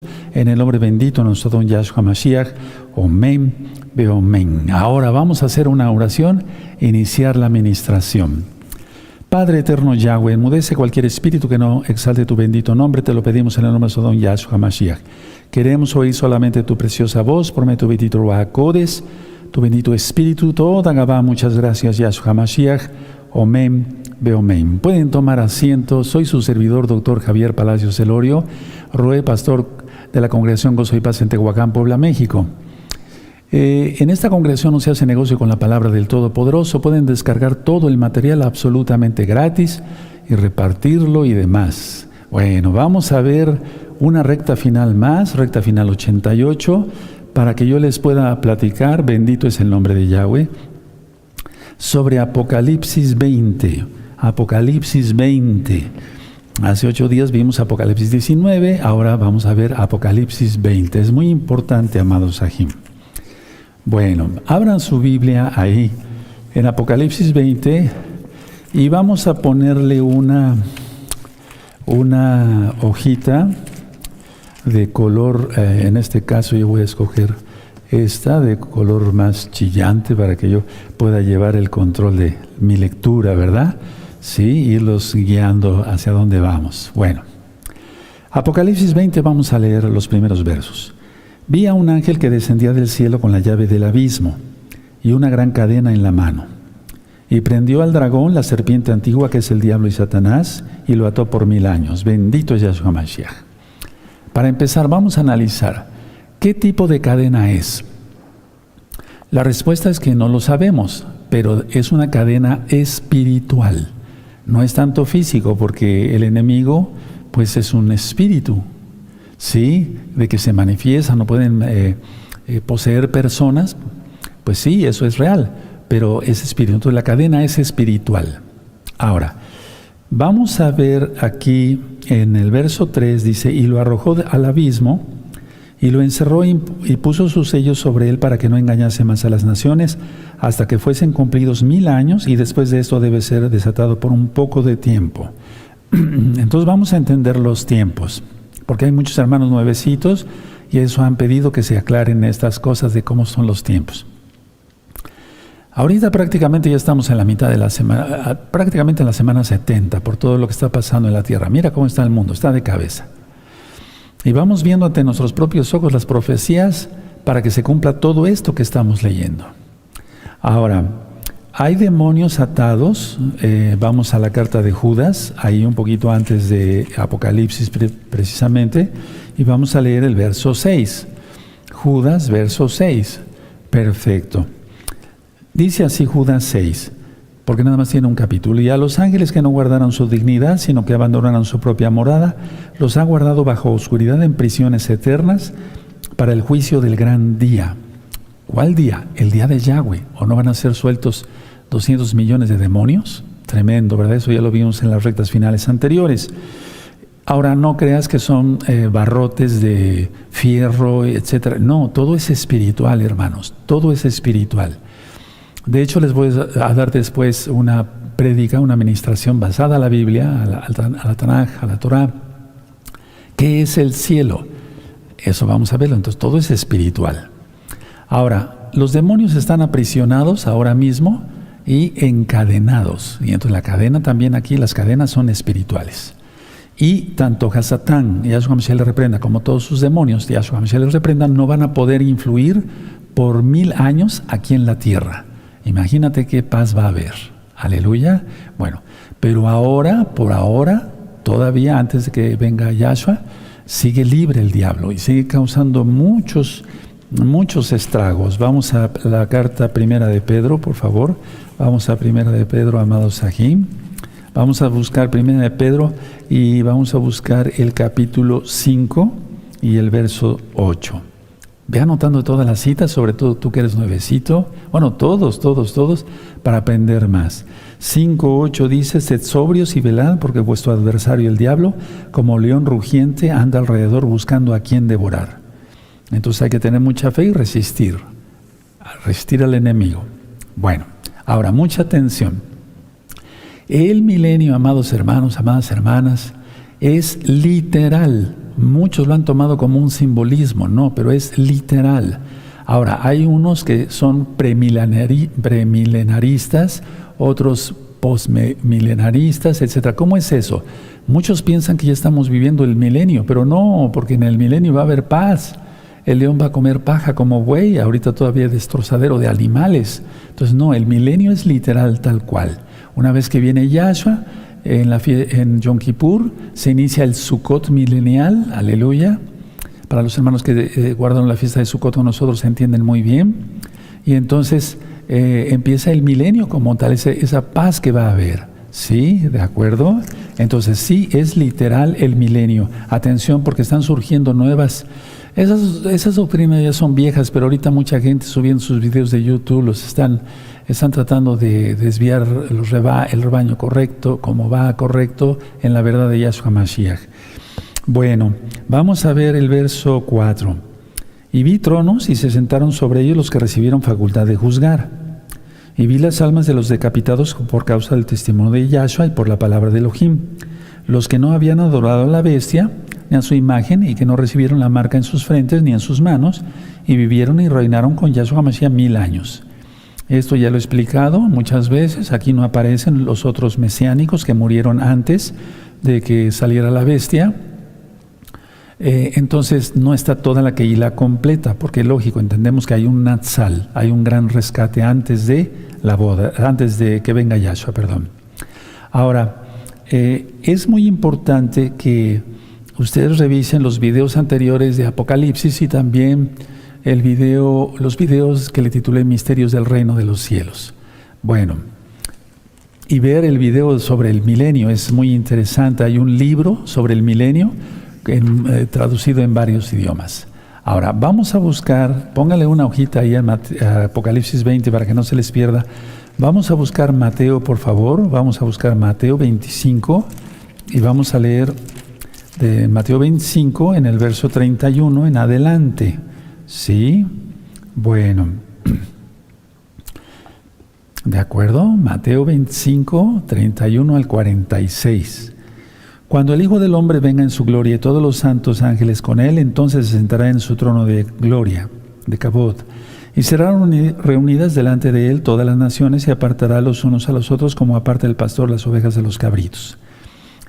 En el nombre bendito de nuestro don Yahshua Mashiach. Omen, beomen. Ahora vamos a hacer una oración e iniciar la ministración. Padre eterno Yahweh, enmudece cualquier espíritu que no exalte tu bendito nombre. Te lo pedimos en el nombre de nuestro don Yahshua Mashiach. Queremos oír solamente tu preciosa voz. Por medio de tu bendito Ruach Kodesh, tu bendito espíritu. Toda Gabá, muchas gracias Yahshua Mashiach. Omen, beomen. Pueden tomar asiento. Soy su servidor, doctor Javier Palacios Elorio, Roe, pastor de la Congregación Gozo y Paz en Tehuacán, Puebla, México. En esta congregación no se hace negocio con la palabra del Todopoderoso. Pueden descargar todo el material absolutamente gratis y repartirlo y demás. Bueno, vamos a ver una recta final más, recta final 88, para que yo les pueda platicar, bendito es el nombre de Yahweh, sobre Apocalipsis 20. Apocalipsis 20. Hace 8 días vimos Apocalipsis 19, ahora vamos a ver Apocalipsis 20. Es muy importante, amados Sahim. Bueno, abran su Biblia ahí, en Apocalipsis 20, y vamos a ponerle una hojita de color, en este caso yo voy a escoger esta, de color más chillante, para que yo pueda llevar el control de mi lectura, ¿verdad? Sí, irlos guiando hacia dónde vamos. Bueno, Apocalipsis 20, vamos a leer los primeros versos. Vi a un ángel que descendía del cielo con la llave del abismo y una gran cadena en la mano. Y prendió al dragón, la serpiente antigua, que es el diablo y Satanás, y lo ató por 1000 años. Bendito es Yahshua Mashiach. Para empezar, vamos a analizar qué tipo de cadena es. La respuesta es que no lo sabemos, pero es una cadena espiritual. No es tanto físico, porque el enemigo pues es un espíritu, ¿sí? De que se manifiesta, no pueden poseer personas, pues sí, eso es real, pero es espíritu. Entonces la cadena es espiritual. Ahora, vamos a ver aquí en el verso 3, dice, y lo arrojó al abismo, y lo encerró y puso sus sellos sobre él para que no engañase más a las naciones hasta que fuesen cumplidos 1000 años, y después de esto debe ser desatado por un poco de tiempo. Entonces vamos a entender los tiempos, porque hay muchos hermanos nuevecitos y eso han pedido que se aclaren estas cosas de cómo son los tiempos. Ahorita prácticamente ya estamos en la mitad de la semana, prácticamente en la semana 70, por todo lo que está pasando en la tierra. Mira cómo está el mundo, está de cabeza. Y vamos viendo ante nuestros propios ojos las profecías para que se cumpla todo esto que estamos leyendo. Ahora, hay demonios atados. Vamos a la carta de Judas, ahí un poquito antes de Apocalipsis precisamente, y vamos a leer el verso 6. Judas, verso 6. Perfecto. Dice así Judas 6, porque nada más tiene un capítulo. Y a los ángeles que no guardaron su dignidad, sino que abandonaron su propia morada, los ha guardado bajo oscuridad en prisiones eternas para el juicio del gran día. ¿Cuál día? El día de Yahweh. ¿O no van a ser sueltos 200 millones de demonios? Tremendo, ¿verdad? Eso ya lo vimos en las rectas finales anteriores. Ahora, no creas que son barrotes de fierro, etcétera. No, todo es espiritual, hermanos. Todo es espiritual. De hecho, les voy a dar después una prédica, una administración basada en la Biblia, a la Tanaj, a la Torah. ¿Qué es el cielo? Eso vamos a verlo. Entonces, todo es espiritual. Ahora, los demonios están aprisionados ahora mismo y encadenados. Y entonces la cadena también aquí, las cadenas son espirituales. Y tanto Hasatán, Yahshua Mashiach le reprenda, como todos sus demonios, Yahshua Mashiach les reprenda, no van a poder influir por 1000 años aquí en la tierra. Imagínate qué paz va a haber. Aleluya. Bueno, pero ahora, por ahora, todavía antes de que venga Yahshua, sigue libre el diablo y sigue causando muchos estragos. Vamos a la carta primera de Pedro, por favor. Vamos a primera de Pedro, amados Sahim. Vamos a buscar primera de Pedro y vamos a buscar el capítulo 5 y el verso 8. Ve anotando todas las citas, sobre todo tú que eres nuevecito. Bueno, todos, para aprender más. 5:8 dice, sed sobrios y velad, porque vuestro adversario el diablo, como león rugiente, anda alrededor buscando a quien devorar. Entonces hay que tener mucha fe y resistir al enemigo. Bueno, ahora mucha atención. El milenio, amados hermanos, amadas hermanas, es literal. Muchos lo han tomado como un simbolismo, no, pero es literal. Ahora, hay unos que son premilenaristas, otros postmilenaristas, etcétera. ¿Cómo es eso? Muchos piensan que ya estamos viviendo el milenio, pero no, porque en el milenio va a haber paz. El león va a comer paja como buey, ahorita todavía es destrozadero de animales. Entonces, no, el milenio es literal tal cual. Una vez que viene Yahshua, en Yom Kippur, se inicia el Sukkot milenial, aleluya. Para los hermanos que guardan la fiesta de Sukkot con nosotros se entienden muy bien. Y entonces empieza el milenio como tal, esa paz que va a haber. ¿Sí? ¿De acuerdo? Entonces sí, es literal el milenio. Atención, porque están surgiendo nuevas. Esas doctrinas ya son viejas, pero ahorita mucha gente subiendo sus videos de YouTube los están tratando de desviar el rebaño correcto, como va correcto en la verdad de Yahshua Mashiach. Bueno, vamos a ver el verso 4. Y vi tronos y se sentaron sobre ellos los que recibieron facultad de juzgar. Y vi las almas de los decapitados por causa del testimonio de Yahshua y por la palabra de Elohim, los que no habían adorado a la bestia ni a su imagen y que no recibieron la marca en sus frentes ni en sus manos, y vivieron y reinaron con Yahshua Mashiach 1000 años. Esto ya lo he explicado muchas veces. Aquí no aparecen los otros mesiánicos que murieron antes de que saliera la bestia. Entonces no está toda la Keilah completa, porque lógico, entendemos que hay un Natsal, hay un gran rescate antes de la boda, antes de que venga Yahshua, perdón. Ahora, es muy importante que ustedes revisen los videos anteriores de Apocalipsis y también los videos que le titulé Misterios del Reino de los Cielos. Bueno, y ver el video sobre el milenio es muy interesante. Hay un libro sobre el milenio traducido en varios idiomas. Ahora, vamos a buscar, póngale una hojita ahí a Apocalipsis 20 para que no se les pierda. Vamos a buscar Mateo, por favor. Vamos a buscar Mateo 25 y vamos a leer de Mateo 25 en el verso 31 en adelante. ¿Sí? Bueno. ¿De acuerdo? Mateo 25, 31 al 46. Cuando el Hijo del Hombre venga en su gloria y todos los santos ángeles con él, entonces se sentará en su trono de gloria, de Kabod, y serán reunidas delante de él todas las naciones y apartará los unos a los otros como aparta el pastor las ovejas de los cabritos.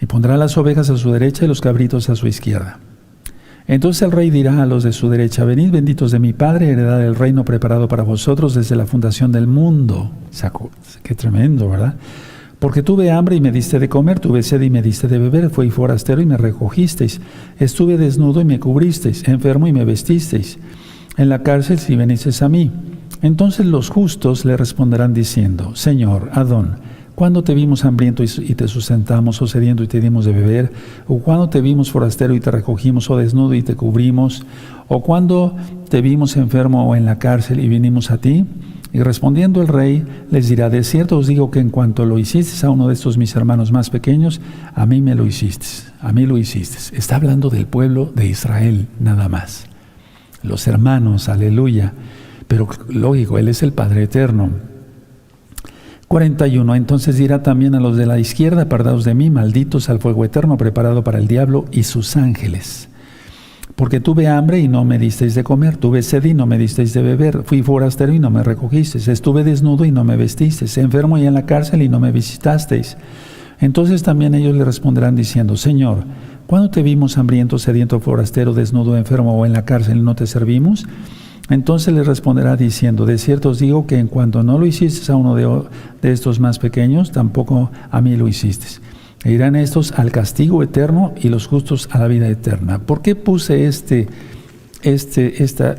Y pondrá las ovejas a su derecha y los cabritos a su izquierda. Entonces el rey dirá a los de su derecha: venid benditos de mi Padre, heredad el reino preparado para vosotros desde la fundación del mundo. Qué tremendo, ¿verdad? Porque tuve hambre y me diste de comer, tuve sed y me diste de beber, fui forastero y me recogisteis, estuve desnudo y me cubristeis, enfermo y me vestisteis, en la cárcel si venisteis a mí. Entonces los justos le responderán diciendo: Señor, Adón, ¿cuándo te vimos hambriento y te sustentamos, o sediento y te dimos de beber? ¿O cuándo te vimos forastero y te recogimos, o desnudo y te cubrimos? ¿O cuándo te vimos enfermo o en la cárcel y vinimos a ti? Y respondiendo el rey les dirá: de cierto os digo que en cuanto lo hicisteis a uno de estos mis hermanos más pequeños, a mí me lo hicisteis, a mí lo hicisteis. Está hablando del pueblo de Israel nada más. Los hermanos, aleluya. Pero lógico, Él es el Padre eterno. 41. Entonces dirá también a los de la izquierda: apartaos de mí, malditos, al fuego eterno preparado para el diablo y sus ángeles. Porque tuve hambre y no me disteis de comer, tuve sed y no me disteis de beber, fui forastero y no me recogisteis, estuve desnudo y no me vestisteis, enfermo y en la cárcel y no me visitasteis. Entonces también ellos le responderán diciendo: Señor, ¿cuándo te vimos hambriento, sediento, forastero, desnudo, enfermo o en la cárcel y no te servimos? Entonces le responderá diciendo: de cierto os digo que en cuanto no lo hicisteis a uno de estos más pequeños, tampoco a mí lo hicisteis. E irán estos al castigo eterno y los justos a la vida eterna. ¿Por qué puse esta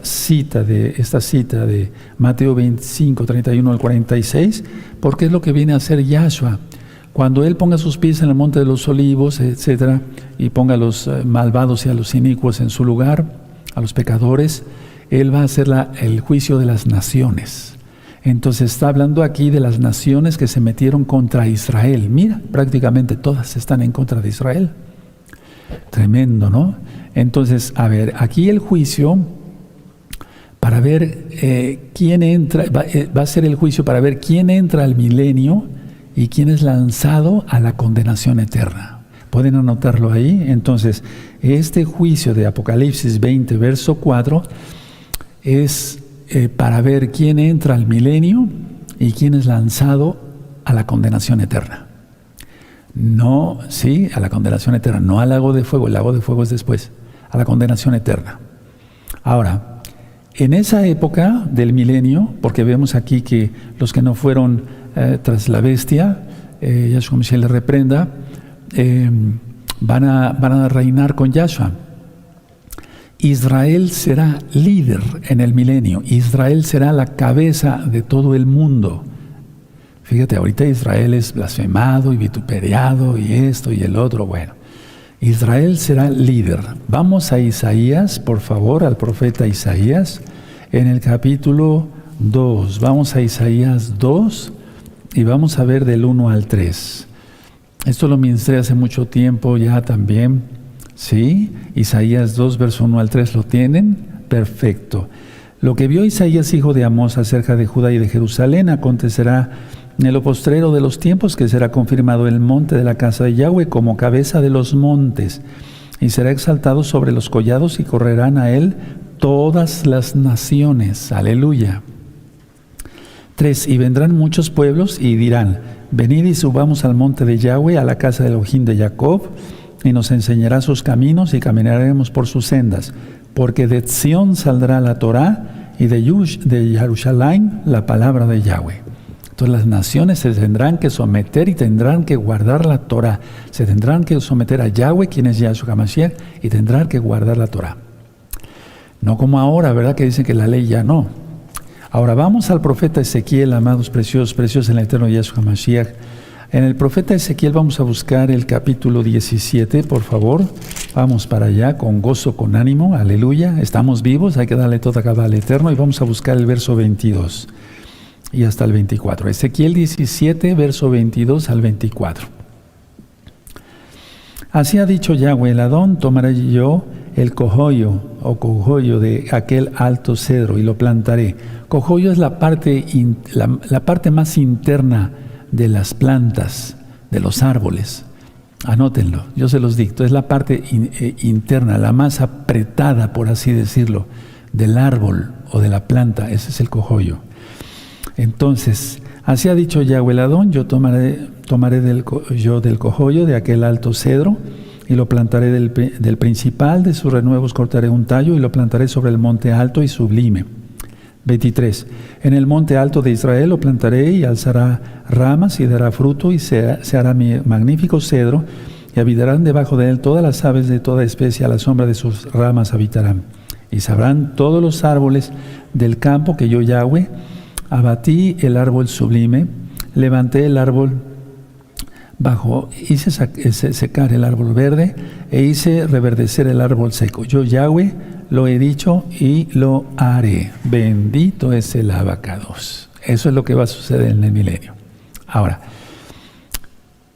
cita de Mateo 25, 31 al 46? Porque es lo que viene a hacer Yahshua. Cuando Él ponga sus pies en el monte de los olivos, etcétera, y ponga a los malvados y a los inicuos en su lugar, a los pecadores, Él va a hacer el juicio de las naciones. Entonces está hablando aquí de las naciones que se metieron contra Israel. Mira, prácticamente todas están en contra de Israel. Tremendo, ¿no? Entonces, a ver, aquí el juicio para ver quién entra, va a ser el juicio para ver quién entra al milenio y quién es lanzado a la condenación eterna. ¿Pueden anotarlo ahí? Entonces, este juicio de Apocalipsis 20, verso 4, es para ver quién entra al milenio y quién es lanzado a la condenación eterna. No, sí, a la condenación eterna, no al lago de fuego. El lago de fuego es después, a la condenación eterna. Ahora, en esa época del milenio, porque vemos aquí que los que no fueron tras la bestia, Yahshua Mashiach les reprenda, van a reinar con Yahshua. Israel será líder en el milenio. Israel será la cabeza de todo el mundo. Fíjate, ahorita Israel es blasfemado y vituperiado y esto y el otro. Bueno, Israel será líder. Vamos a Isaías, por favor, al profeta Isaías, en el capítulo 2. Vamos a Isaías 2 y vamos a ver del 1 al 3. Esto lo ministré hace mucho tiempo ya también. ¿Sí? Isaías 2, verso 1 al 3, ¿lo tienen? Perfecto. Lo que vio Isaías, hijo de Amós, acerca de Judá y de Jerusalén, acontecerá en lo postrero de los tiempos, que será confirmado el monte de la casa de Yahweh como cabeza de los montes, y será exaltado sobre los collados, y correrán a él todas las naciones. Aleluya. 3. Y vendrán muchos pueblos y dirán: venid y subamos al monte de Yahweh, a la casa de Elohim de Jacob, y nos enseñará sus caminos y caminaremos por sus sendas, porque de Sión saldrá la Torá y de Jerusalén la palabra de Yahweh. Entonces las naciones se tendrán que someter y tendrán que guardar la Torá. Se tendrán que someter a Yahweh, quien es Yahshua Mashiach, y tendrán que guardar la Torá. No como ahora, ¿verdad? Que dicen que la ley ya no. Ahora vamos al profeta Ezequiel, amados preciosos en el eterno Yahshua Mashiach. En el profeta Ezequiel vamos a buscar el capítulo 17, por favor. Vamos para allá con gozo, con ánimo, aleluya. Estamos vivos, hay que darle toda cabal al eterno, y vamos a buscar el verso 22 y hasta el 24. Ezequiel 17, verso 22 al 24. Así ha dicho Yahweh el Adón: tomaré yo el cogollo de aquel alto cedro y lo plantaré. Cogollo es la parte más interna de las plantas, de los árboles. Anótenlo, yo se los dicto. Es la parte interna, la más apretada, por así decirlo, del árbol o de la planta. Ese es el cogollo. Entonces, así ha dicho Yahweh el Adón: yo tomaré del cogollo de aquel alto cedro y lo plantaré del principal de sus renuevos, cortaré un tallo y lo plantaré sobre el monte alto y sublime. 23. En el monte alto de Israel lo plantaré, y alzará ramas y dará fruto, y se hará mi magnífico cedro, y habitarán debajo de él todas las aves de toda especie, a la sombra de sus ramas habitarán. Y sabrán todos los árboles del campo que yo, Yahweh, abatí el árbol sublime, levanté el árbol bajo, hice secar el árbol verde, e hice reverdecer el árbol seco. Yo, Yahweh, lo he dicho y lo haré. Bendito es el abacados. Eso es lo que va a suceder en el milenio. Ahora,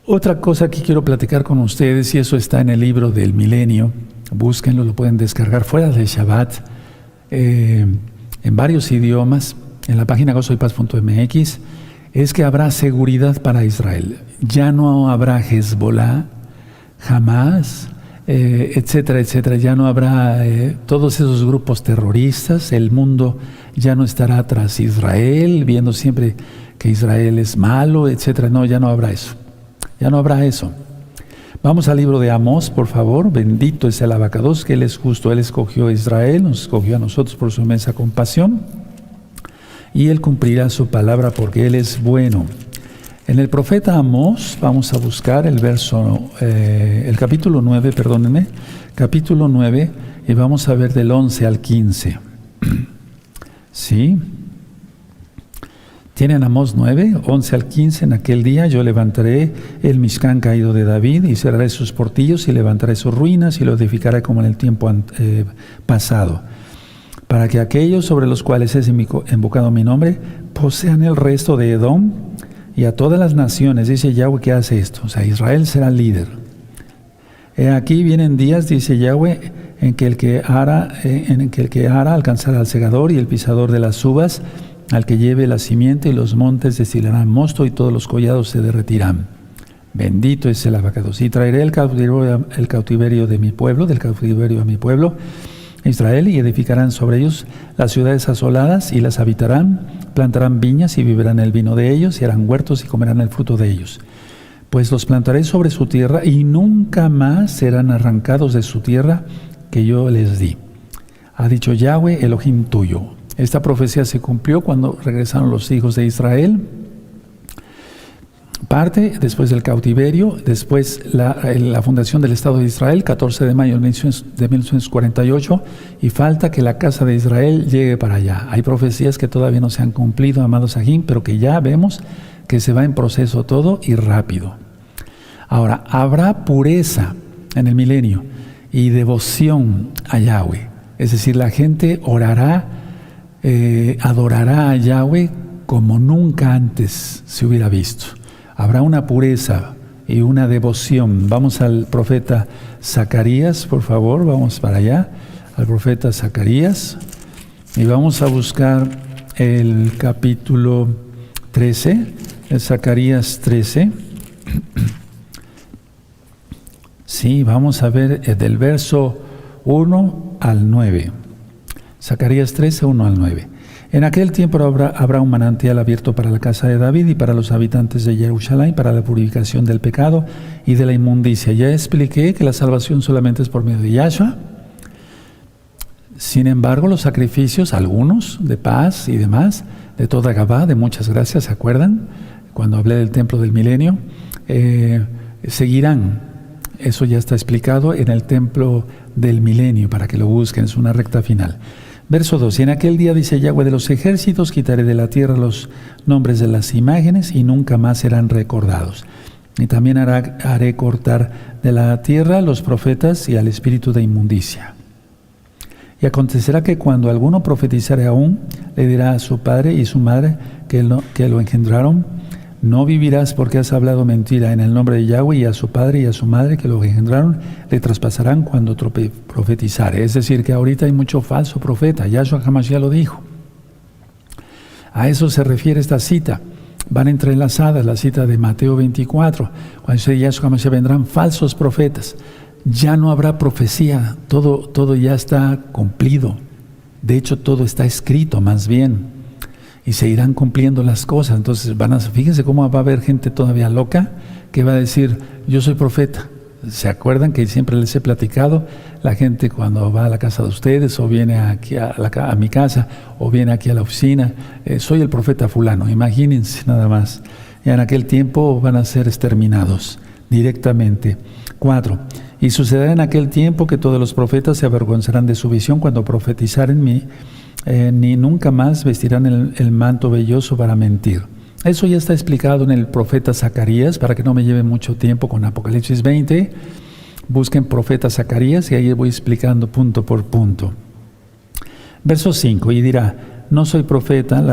otra cosa que quiero platicar con ustedes, y eso está en el libro del milenio, búsquenlo, lo pueden descargar fuera de Shabbat, en varios idiomas, en la página gozoypaz.mx, es que habrá seguridad para Israel. Ya no habrá Hezbollah, jamás, etcétera, etcétera. Ya no habrá todos esos grupos terroristas. El mundo ya no estará tras Israel, viendo siempre que Israel es malo, etcétera. No, ya no habrá eso. Ya no habrá eso. Vamos al libro de Amós, por favor. Bendito es el abacados, que Él es justo. Él escogió a Israel, nos escogió a nosotros por su inmensa compasión, y Él cumplirá su palabra porque Él es bueno. En el profeta Amós vamos a buscar el capítulo 9, capítulo 9, y vamos a ver del 11 al 15. ¿Sí? ¿Tienen Amós 9, 11 al 15? En aquel día yo levantaré el Mishkan caído de David, y cerraré sus portillos, y levantaré sus ruinas, y lo edificaré como en el tiempo pasado, para que aquellos sobre los cuales es invocado mi nombre posean el resto de Edom, y a todas las naciones. Dice Yahweh que hace esto. O sea, Israel será líder. Aquí vienen días, dice Yahweh, en que el que ara alcanzará al segador, y el pisador de las uvas al que lleve la simiente, y los montes destilarán mosto, y todos los collados se derretirán. Bendito es el abacados. Y traeré el cautiverio de mi pueblo, del cautiverio a mi pueblo, Israel, y edificarán sobre ellos las ciudades asoladas y las habitarán, plantarán viñas y beberán el vino de ellos, y harán huertos y comerán el fruto de ellos. Pues los plantaré sobre su tierra y nunca más serán arrancados de su tierra que yo les di. Ha dicho Yahweh, Elohim tuyo. Esta profecía se cumplió cuando regresaron los hijos de Israel. Parte después del cautiverio, después la fundación del Estado de Israel, 14 de mayo de 1948, y falta que la casa de Israel llegue para allá. Hay profecías que todavía no se han cumplido, amados Ajim, pero que ya vemos que se va en proceso todo y rápido. Ahora, habrá pureza en el milenio y devoción a Yahweh. Es decir, la gente orará, adorará a Yahweh como nunca antes se hubiera visto. Habrá una pureza y una devoción. Vamos al profeta Zacarías, por favor, vamos para allá, al profeta Zacarías, y vamos a buscar el capítulo 13, el Zacarías 13. Sí, vamos a ver del verso 1 al 9. Zacarías 13, 1 al 9. En aquel tiempo habrá un manantial abierto para la casa de David y para los habitantes de Jerusalén, para la purificación del pecado y de la inmundicia. Ya expliqué que la salvación solamente es por medio de Yahshua. Sin embargo, los sacrificios, algunos de paz y demás, de toda Gabá, de muchas gracias, ¿se acuerdan? Cuando hablé del templo del milenio, seguirán. Eso ya está explicado en el templo del milenio, para que lo busquen, es una recta final. Verso 2, y en aquel día, dice Yahweh de los ejércitos, quitaré de la tierra los nombres de las imágenes y nunca más serán recordados. Y también haré cortar de la tierra los profetas y al espíritu de inmundicia. Y acontecerá que cuando alguno profetizare aún, le dirá a su padre y su madre que lo engendraron: no vivirás porque has hablado mentira en el nombre de Yahweh, y a su padre y a su madre que lo engendraron le traspasarán cuando profetizare. Es decir, que ahorita hay mucho falso profeta. Yahshua HaMashiach lo dijo. A eso se refiere esta cita. Van entrelazadas, la cita de Mateo 24. Cuando dice Yahshua HaMashiach, vendrán falsos profetas. Ya no habrá profecía. Todo ya está cumplido. De hecho, todo está escrito más bien. Y se irán cumpliendo las cosas. Entonces fíjense cómo va a haber gente todavía loca que va a decir: yo soy profeta. ¿Se acuerdan que siempre les he platicado? La gente cuando va a la casa de ustedes, o viene aquí a mi casa, o viene aquí a la oficina, soy el profeta fulano. Imagínense nada más. Y en aquel tiempo van a ser exterminados directamente. 4. Y sucederá en aquel tiempo que todos los profetas se avergonzarán de su visión cuando profetizaren ni nunca más vestirán el manto velloso para mentir. Eso ya está explicado en el profeta Zacarías, para que no me lleve mucho tiempo con Apocalipsis 20. Busquen profeta Zacarías y ahí voy explicando punto por punto. Verso 5, y dirá: no soy profeta,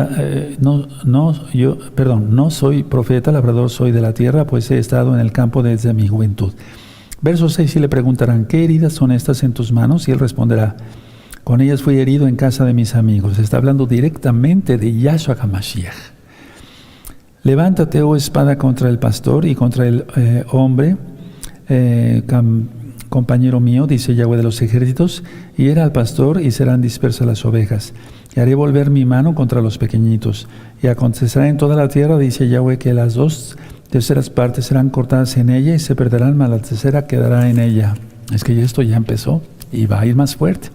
no soy profeta, labrador soy de la tierra, pues he estado en el campo desde mi juventud. Verso 6, y le preguntarán: ¿qué heridas son estas en tus manos? Y él responderá: con ellas fui herido en casa de mis amigos. Está hablando directamente de Yahshua HaMashiach. Levántate, oh espada, contra el pastor y contra el hombre, compañero mío, dice Yahweh de los ejércitos, y hiera al pastor y serán dispersas las ovejas. Y haré volver mi mano contra los pequeñitos. Y acontecerá en toda la tierra, dice Yahweh, que las 2/3 partes serán cortadas en ella y se perderán, mas la tercera quedará en ella. Es que esto ya empezó y va a ir más fuerte.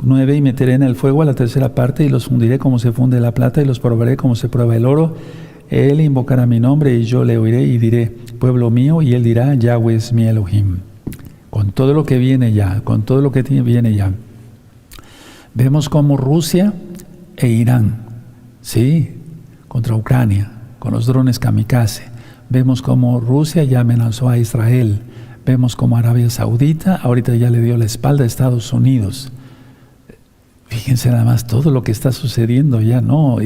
9, y meteré en el fuego a la 3/3 parte y los fundiré como se funde la plata y los probaré como se prueba el oro. Él invocará mi nombre y yo le oiré y diré: pueblo mío, y él dirá: Yahweh es mi Elohim. Con todo lo que viene ya, viene ya. Vemos como Rusia e Irán, ¿sí?, contra Ucrania, con los drones kamikaze. Vemos como Rusia ya amenazó a Israel. Vemos como Arabia Saudita ahorita ya le dio la espalda a Estados Unidos. Fíjense nada más todo lo que está sucediendo ya, ¿no?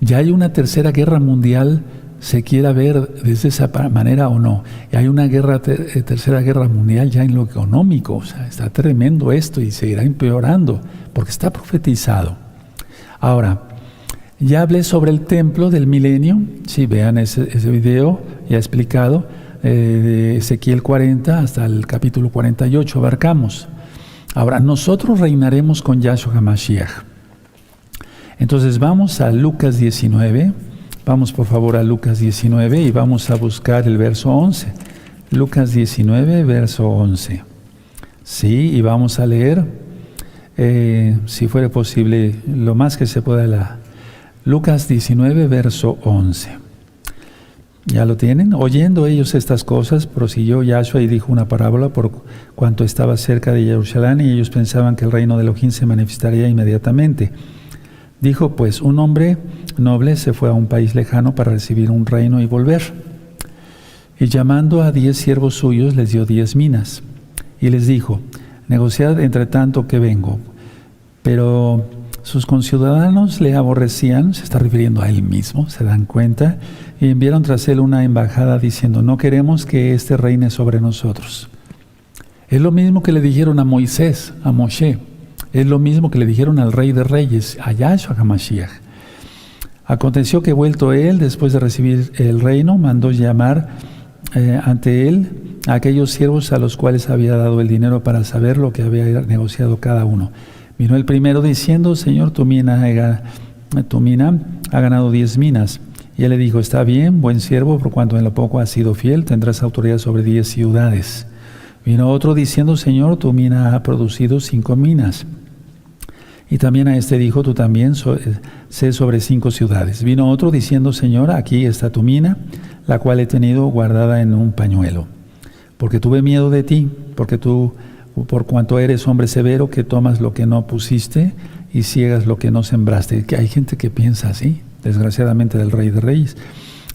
Ya hay una tercera guerra mundial, se quiera ver desde esa manera o no. Y hay una tercera guerra mundial ya en lo económico. O sea, está tremendo esto y seguirá empeorando porque está profetizado. Ahora, ya hablé sobre el templo del milenio. Sí, vean ese video, ya he explicado. de Ezequiel 40 hasta el capítulo 48 abarcamos. Ahora, nosotros reinaremos con Yahshua HaMashiach. Entonces vamos a Lucas 19, vamos por favor a Lucas 19 y vamos a buscar el verso 11. Lucas 19, verso 11. Sí, y vamos a leer, si fuera posible, lo más que se pueda, Lucas 19, verso 11. ¿Ya lo tienen? Oyendo ellos estas cosas, prosiguió Yahshua y dijo una parábola por cuanto estaba cerca de Jerusalén y ellos pensaban que el reino de Elohim se manifestaría inmediatamente. Dijo pues, un hombre noble se fue a un país lejano para recibir un reino y volver. Y llamando a 10 siervos suyos, les dio 10 minas. Y les dijo, negociad entre tanto que vengo. Pero sus conciudadanos le aborrecían, se está refiriendo a él mismo, se dan cuenta, y enviaron tras él una embajada diciendo, no queremos que éste reine sobre nosotros. Es lo mismo que le dijeron a Moisés, a Moshe. Es lo mismo que le dijeron al Rey de Reyes, a Yahshua HaMashiach. Aconteció que vuelto él, después de recibir el reino, mandó llamar ante él a aquellos siervos a los cuales había dado el dinero para saber lo que había negociado cada uno. Vino el primero diciendo, Señor, tu mina ha ganado 10 minas. Y él le dijo, está bien, buen siervo, por cuanto en lo poco has sido fiel, tendrás autoridad sobre 10 ciudades. Vino otro diciendo, Señor, tu mina ha producido 5 minas. Y también a este dijo, tú también sé sobre 5 ciudades. Vino otro diciendo, Señor, aquí está tu mina, la cual he tenido guardada en un pañuelo. Porque tuve miedo de ti, porque tú, por cuanto eres hombre severo, que tomas lo que no pusiste y ciegas lo que no sembraste. Que hay gente que piensa así, desgraciadamente, del Rey de Reyes.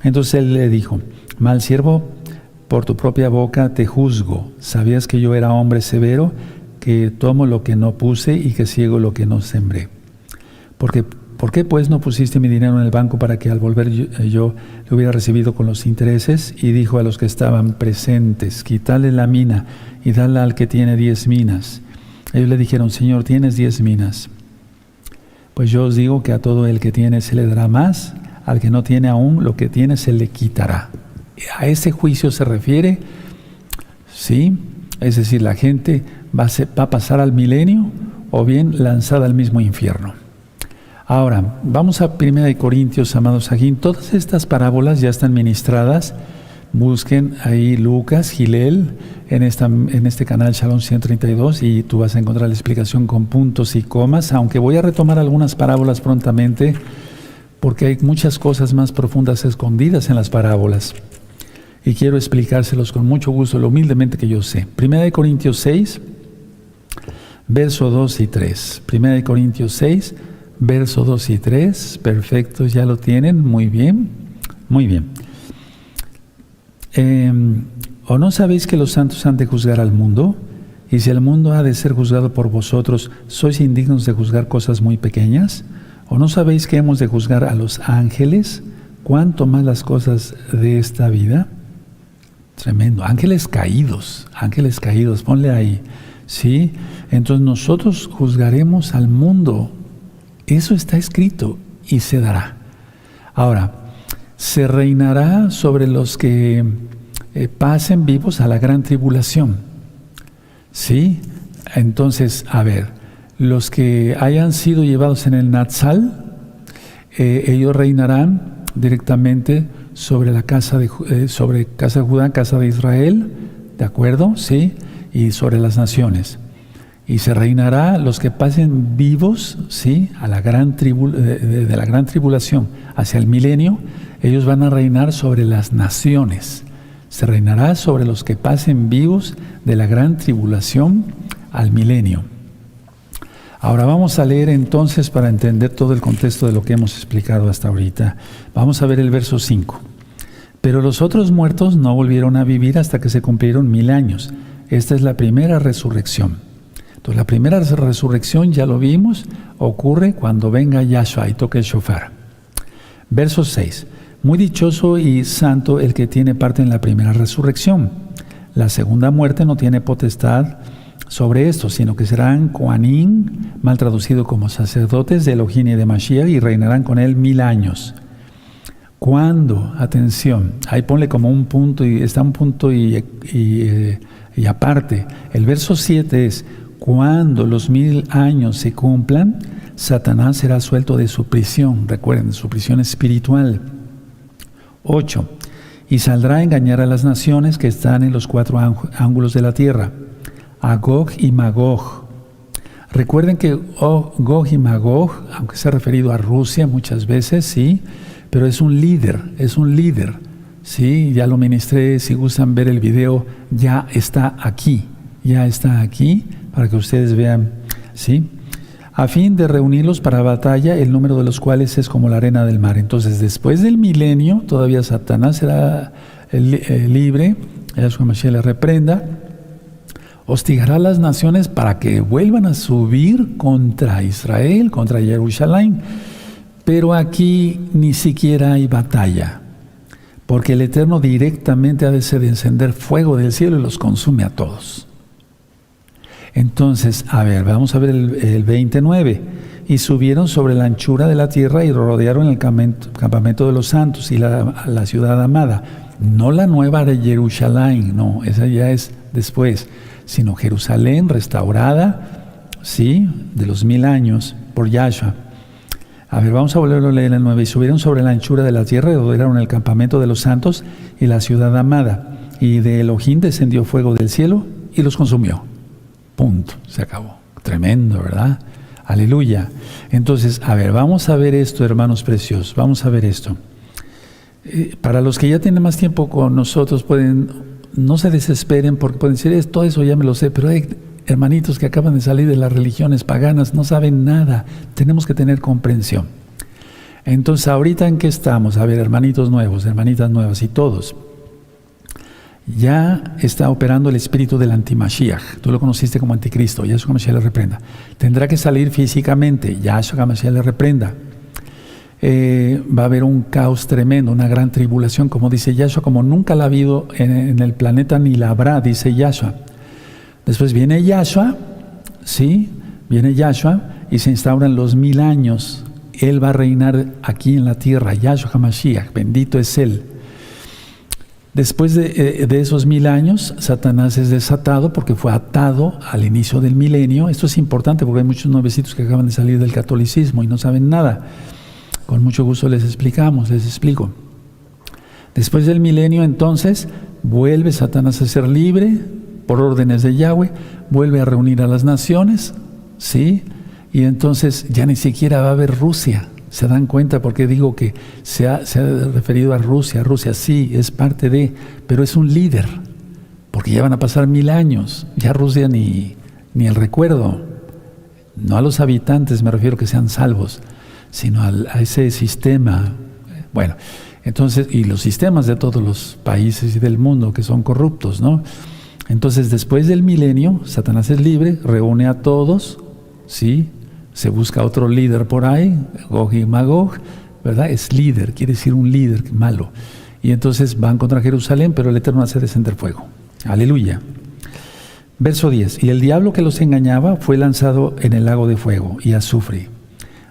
Entonces él le dijo, mal siervo, por tu propia boca te juzgo. ¿Sabías que yo era hombre severo, que tomo lo que no puse y que ciego lo que no sembré? ¿Por qué pues no pusiste mi dinero en el banco para que al volver yo lo hubiera recibido con los intereses? Y dijo a los que estaban presentes, quitadle la mina y dala al que tiene 10 minas. Ellos le dijeron, Señor, tienes 10 minas. Pues yo os digo que a todo el que tiene se le dará más, al que no tiene aún lo que tiene se le quitará. A ese juicio se refiere, ¿sí? Es decir, la gente va a pasar al milenio o bien lanzada al mismo infierno. Ahora, vamos a 1 Corintios, amados aquí. Todas estas parábolas ya están ministradas. Busquen ahí Lucas, Gilel, en este canal Shalom 132 y tú vas a encontrar la explicación con puntos y comas, aunque voy a retomar algunas parábolas prontamente porque hay muchas cosas más profundas escondidas en las parábolas. Y quiero explicárselos con mucho gusto, lo humildemente que yo sé. 1 Corintios 6, verso 2 y 3. 1 Corintios 6, verso 2 y 3. Perfecto, ya lo tienen. Muy bien, muy bien. ¿O no sabéis que los santos han de juzgar al mundo? Y si el mundo ha de ser juzgado por vosotros, ¿sois indignos de juzgar cosas muy pequeñas? ¿O no sabéis que hemos de juzgar a los ángeles? ¿Cuánto más las cosas de esta vida? Tremendo. Ángeles caídos, ponle ahí. ¿Sí? Entonces nosotros juzgaremos al mundo. Eso está escrito y se dará. Ahora, se reinará sobre los que pasen vivos a la gran tribulación. ¿Sí? Entonces, a ver, los que hayan sido llevados en el Natsal, ellos reinarán directamente sobre la casa de Judá, casa de Israel, ¿de acuerdo? Sí, y sobre las naciones. Y se reinará los que pasen vivos, sí, a la gran de la gran tribulación hacia el milenio. Ellos van a reinar sobre las naciones. Se reinará sobre los que pasen vivos de la gran tribulación al milenio. Ahora vamos a leer entonces para entender todo el contexto de lo que hemos explicado hasta ahorita. Vamos a ver el verso 5. Pero los otros muertos no volvieron a vivir hasta que se cumplieron 1000 años. Esta es la primera resurrección. Entonces la primera resurrección, ya lo vimos, ocurre cuando venga Yahshua y toque el shofar. Verso 6. Muy dichoso y santo el que tiene parte en la primera resurrección. La segunda muerte no tiene potestad sobre esto, sino que serán Kohanim, mal traducido como sacerdotes de Elohim y de Mashiach, y reinarán con él 1000 años. ¿Cuándo? Atención, ahí ponle como un punto y está un punto y aparte. El verso 7 es: cuando los 1000 años se cumplan, Satanás será suelto de su prisión. Recuerden, su prisión espiritual. 8. Y saldrá a engañar a las naciones que están en los 4 ángulos de la tierra, a Gog y Magog. Recuerden que Gog y Magog, aunque se ha referido a Rusia muchas veces, sí, pero es un líder, sí, ya lo ministré. Si gustan ver el video, ya está aquí, para que ustedes vean, sí, a fin de reunirlos para batalla, el número de los cuales es como la arena del mar. Entonces, después del milenio, todavía Satanás será libre, Yahshua Mashiach le reprenda, hostigará a las naciones para que vuelvan a subir contra Israel, contra Jerusalén. Pero aquí ni siquiera hay batalla, porque el Eterno directamente ha de encender fuego del cielo y los consume a todos. Entonces, a ver, vamos a ver el 29. Y subieron sobre la anchura de la tierra y rodearon el campamento de los santos y la ciudad amada. No la nueva de Jerusalén, no, esa ya es después, sino Jerusalén restaurada, sí, de los 1000 años por Yahshua. A ver, vamos a volverlo a leer el 9. Y subieron sobre la anchura de la tierra y rodearon el campamento de los santos y la ciudad amada. Y de Elohim descendió fuego del cielo y los consumió. Punto. Se acabó. Tremendo, ¿verdad? Aleluya. Entonces, a ver, vamos a ver esto, hermanos preciosos. Vamos a ver esto. Para los que ya tienen más tiempo con nosotros, no se desesperen porque pueden decir, todo eso ya me lo sé, pero hay hermanitos que acaban de salir de las religiones paganas, no saben nada. Tenemos que tener comprensión. Entonces, ¿ahorita en qué estamos? A ver, hermanitos nuevos, hermanitas nuevas y todos. Ya está operando el espíritu del antimashiach. Tú lo conociste como anticristo. Yahshua Mashiach le reprenda. Tendrá que salir físicamente. Yahshua Mashiach le reprenda. Va a haber un caos tremendo, una gran tribulación, como dice Yahshua, como nunca la ha habido en el planeta ni la habrá, dice Yahshua. Después viene Yahshua, ¿sí? Viene Yahshua y se instauran los 1000 años. Él va a reinar aquí en la tierra. Yahshua HaMashiach, bendito es Él. Después de esos 1000 años, Satanás es desatado porque fue atado al inicio del milenio. Esto es importante porque hay muchos nuevecitos que acaban de salir del catolicismo y no saben nada. Con mucho gusto les explico. Después del milenio, entonces, vuelve Satanás a ser libre por órdenes de Yahweh, vuelve a reunir a las naciones, ¿sí? Y entonces ya ni siquiera va a haber Rusia. ¿Se dan cuenta por qué digo que se ha referido a Rusia? Rusia sí, es parte de, pero es un líder, porque ya van a pasar 1000 años. Ya Rusia ni el recuerdo, no a los habitantes me refiero que sean salvos, sino a ese sistema. Bueno, entonces, y los sistemas de todos los países y del mundo que son corruptos, ¿no? Entonces, después del milenio, Satanás es libre, reúne a todos, ¿sí? Se busca otro líder por ahí, Gog y Magog, ¿verdad? Es líder, quiere decir un líder malo. Y entonces van contra Jerusalén, pero el Eterno hace descender fuego. Aleluya. Verso 10. Y el diablo que los engañaba fue lanzado en el lago de fuego y azufre,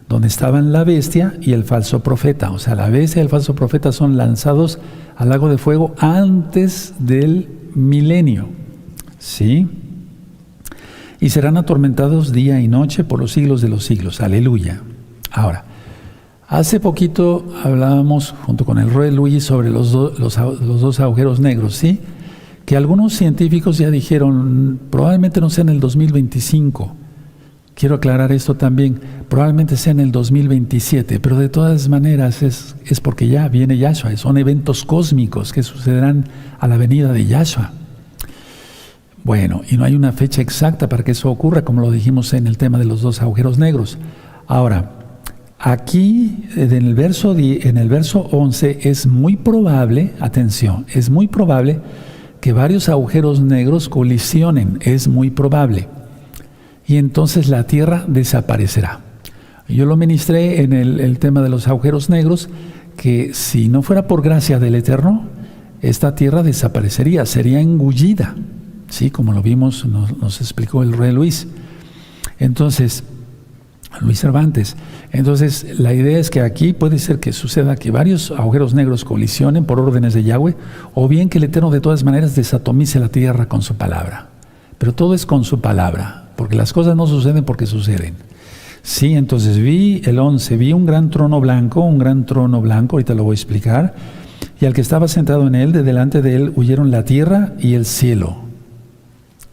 donde estaban la bestia y el falso profeta. O sea, la bestia y el falso profeta son lanzados al lago de fuego antes del milenio. ¿Sí? Y serán atormentados día y noche por los siglos de los siglos. Aleluya. Ahora, hace poquito hablábamos junto con el Roy Luis sobre los dos agujeros negros, ¿sí? Que algunos científicos ya dijeron, probablemente no sea en el 2025. Quiero aclarar esto también, probablemente sea en el 2027, pero de todas maneras es porque ya viene Yahshua, son eventos cósmicos que sucederán a la venida de Yahshua. Bueno, y no hay una fecha exacta para que eso ocurra, como lo dijimos en el tema de los dos agujeros negros. Ahora, aquí en el verso 11 es muy probable, atención, es muy probable que varios agujeros negros colisionen, es muy probable. Y entonces la Tierra desaparecerá. Yo lo ministré en el tema de los agujeros negros, que si no fuera por gracia del Eterno, esta Tierra desaparecería, sería engullida. Sí, como lo vimos, nos explicó el Rey Luis. Entonces, Luis Cervantes. Entonces, la idea es que aquí puede ser que suceda que varios agujeros negros colisionen por órdenes de Yahweh, o bien que el Eterno de todas maneras desatomice la tierra con su palabra. Pero todo es con su palabra, porque las cosas no suceden porque suceden. Sí, entonces vi el 11, vi un gran trono blanco, ahorita lo voy a explicar, y al que estaba sentado en él, de delante de él huyeron la tierra y el cielo.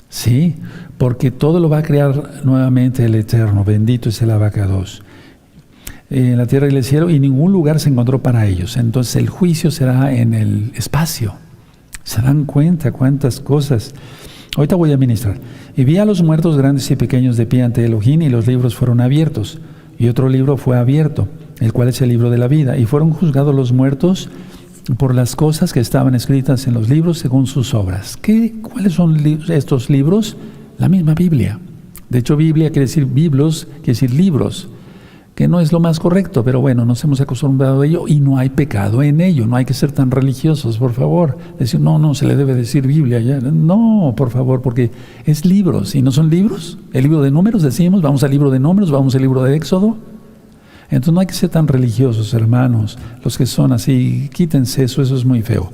Sí, porque todo lo va a crear nuevamente el Eterno, bendito es el Abacados. La tierra y el cielo, y ningún lugar se encontró para ellos. Entonces el juicio será en el espacio. ¿Se dan cuenta cuántas cosas? Ahorita voy a ministrar. Y vi a los muertos grandes y pequeños de pie ante Elohim, y los libros fueron abiertos. Y otro libro fue abierto, el cual es el libro de la vida. Y fueron juzgados los muertos por las cosas que estaban escritas en los libros según sus obras. ¿Cuáles son estos libros? La misma Biblia. De hecho, Biblia quiere decir biblos, quiere decir libros, que no es lo más correcto, pero bueno, nos hemos acostumbrado a ello y no hay pecado en ello. No hay que ser tan religiosos, por favor. Decir, no se le debe decir Biblia ya. No, por favor, porque es libros. ¿Y no son libros? El libro de Números, decimos, vamos al libro de Números, vamos al libro de Éxodo. Entonces no hay que ser tan religiosos, hermanos. Los que son así, quítense eso es muy feo.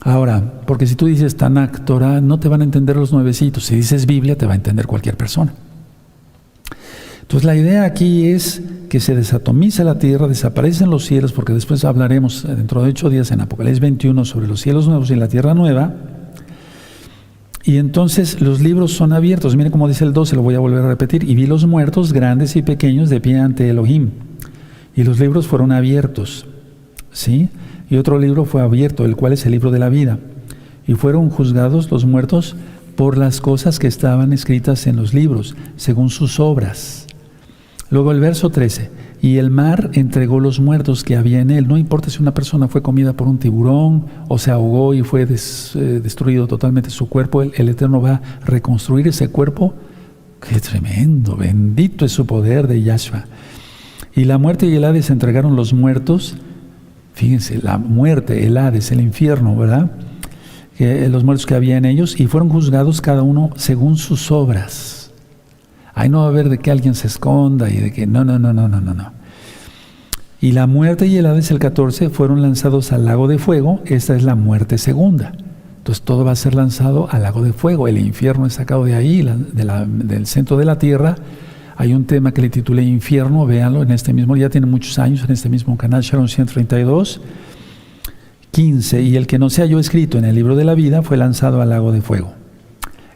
Ahora, porque si tú dices Tanakh, Torah, no te van a entender los nuevecitos. Si dices Biblia, te va a entender cualquier persona. Entonces la idea aquí es que se desatomiza la tierra, desaparecen los cielos, porque después hablaremos dentro de 8 días en Apocalipsis 21 sobre los cielos nuevos y la tierra nueva. Y entonces los libros son abiertos. Miren cómo dice el 12, lo voy a volver a repetir. Y vi los muertos grandes y pequeños de pie ante Elohim. Y los libros fueron abiertos. ¿Sí? Y otro libro fue abierto, el cual es el libro de la vida. Y fueron juzgados los muertos por las cosas que estaban escritas en los libros, según sus obras. Luego el verso 13. Y el mar entregó los muertos que había en él. No importa si una persona fue comida por un tiburón o se ahogó y fue destruido totalmente su cuerpo, el Eterno va a reconstruir ese cuerpo. ¡Qué tremendo! Bendito es su poder de Yahshua. Y la muerte y el Hades entregaron los muertos. Fíjense, la muerte, el Hades, el infierno, ¿verdad? Los muertos que había en ellos, y fueron juzgados cada uno según sus obras. Ahí no va a haber de que alguien se esconda y de que no. Y la muerte y el Hades, el 14, fueron lanzados al lago de fuego. Esta es la muerte segunda. Entonces todo va a ser lanzado al lago de fuego. El infierno es sacado de ahí, del centro de la tierra. Hay un tema que le titulé Infierno, véanlo en este mismo, ya tiene muchos años, en este mismo canal, Sharon 132, 15. Y el que no se halló escrito en el libro de la vida fue lanzado al lago de fuego.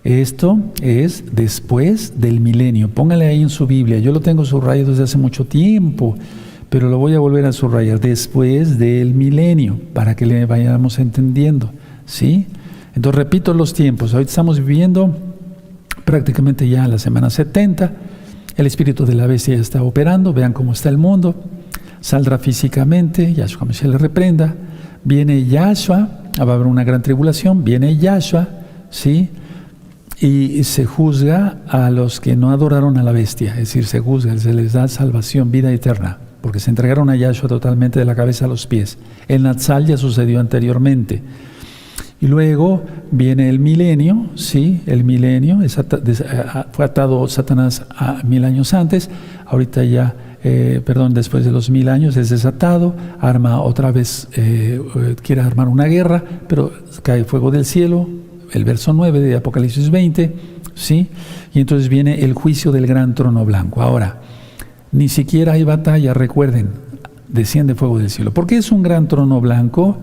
Esto es después del milenio. Póngale ahí en su Biblia. Yo lo tengo subrayado desde hace mucho tiempo, pero lo voy a volver a subrayar. Después del milenio, para que le vayamos entendiendo. ¿Sí? Entonces repito los tiempos. Ahorita estamos viviendo prácticamente ya la semana 70. El espíritu de la bestia ya está operando. Vean cómo está el mundo. Saldrá físicamente. Yahshua se le reprenda. Viene Yahshua. Va a haber una gran tribulación. Viene Yahshua. ¿Sí? Y se juzga a los que no adoraron a la bestia, es decir, se les da salvación, vida eterna, porque se entregaron a Yahshua totalmente de la cabeza a los pies. El Natsal ya sucedió anteriormente. Y luego viene el milenio, ¿sí? El milenio, fue atado Satanás a 1000 años antes, ahorita ya, después de los 1000 años es desatado, arma otra vez, quiere armar una guerra, pero cae fuego del cielo. El verso 9 de Apocalipsis 20, ¿sí? Y entonces viene el juicio del gran trono blanco. Ahora, ni siquiera hay batalla, recuerden, desciende fuego del cielo. ¿Por qué es un gran trono blanco?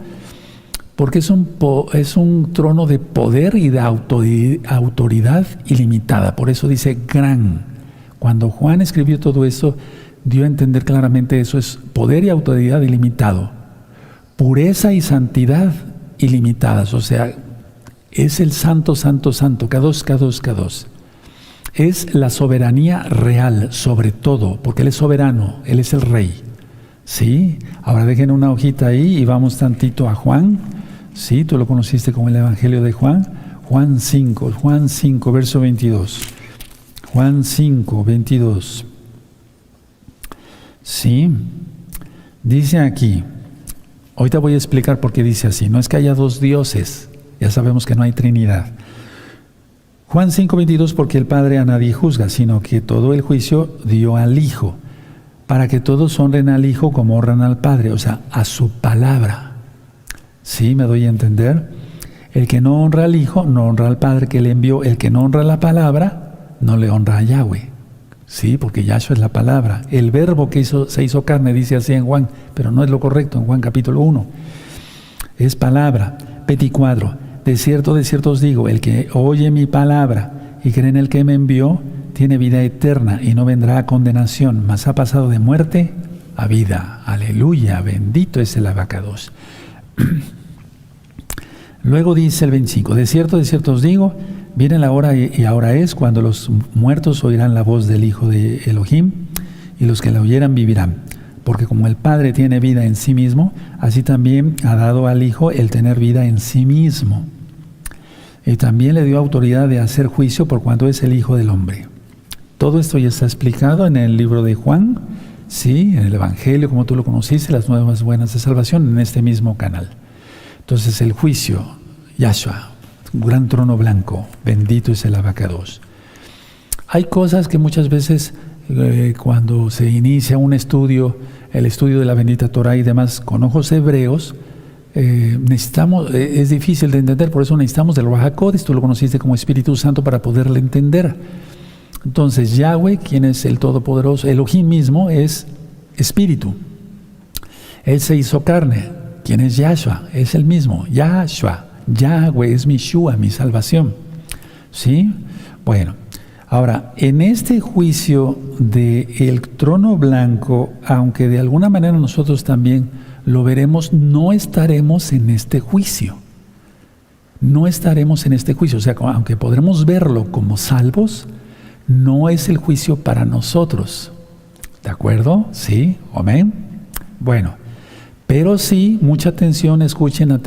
Porque es un trono de poder y de autoridad ilimitada. Por eso dice gran. Cuando Juan escribió todo eso, dio a entender claramente eso es poder y autoridad ilimitado. Pureza y santidad ilimitadas, o sea, es el santo, santo, santo, Kadosh, Kadosh, Kadosh. Es la soberanía real sobre todo, porque Él es soberano, Él es el rey. ¿Sí? Ahora dejen una hojita ahí y vamos tantito a Juan. ¿Sí? Tú lo conociste como el Evangelio de Juan. Juan 5, verso 22. Juan 5, 22. ¿Sí? Dice aquí, ahorita voy a explicar por qué dice así. No es que haya dos dioses. Ya sabemos que no hay Trinidad. Juan 5:22, porque el Padre a nadie juzga, sino que todo el juicio dio al Hijo, para que todos honren al Hijo como honran al Padre, o sea, a su palabra. ¿Sí? ¿Me doy a entender? El que no honra al Hijo, no honra al Padre que le envió. El que no honra la palabra, no le honra a Yahweh. Sí, porque Yahshua es la palabra. El verbo que se hizo carne, dice así en Juan, pero no es lo correcto, en Juan capítulo 1. Es palabra. 24. De cierto os digo, el que oye mi palabra y cree en el que me envió, tiene vida eterna y no vendrá a condenación, mas ha pasado de muerte a vida. Aleluya, bendito es el abacados. Luego dice el 25, de cierto os digo, viene la hora y ahora es cuando los muertos oirán la voz del Hijo de Elohim, y los que la oyeran vivirán. Porque como el Padre tiene vida en sí mismo, así también ha dado al Hijo el tener vida en sí mismo. Y también le dio autoridad de hacer juicio por cuanto es el Hijo del Hombre. Todo esto ya está explicado en el libro de Juan, sí, en el Evangelio, como tú lo conociste, las nuevas buenas de salvación, en este mismo canal. Entonces el juicio, Yahshua, gran trono blanco, bendito es el abacados. Hay cosas que muchas veces cuando se inicia un estudio, el estudio de la bendita Torah y demás, con ojos hebreos, necesitamos, es difícil de entender, por eso necesitamos del Ruach HaKodesh, tú lo conociste como Espíritu Santo para poderle entender. Entonces Yahweh, quien es el Todopoderoso, Elohim mismo es Espíritu. Él se hizo carne. ¿Quién es Yahshua? Es el mismo, Yahshua. Yahweh es mi Shua, mi salvación. ¿Sí? Bueno, ahora, en este juicio del trono blanco, aunque de alguna manera nosotros también lo veremos, no estaremos en este juicio. No estaremos en este juicio. O sea, aunque podremos verlo como salvos, no es el juicio para nosotros. ¿De acuerdo? ¿Sí? ¿Amén? Bueno, pero sí, mucha atención, escuchen,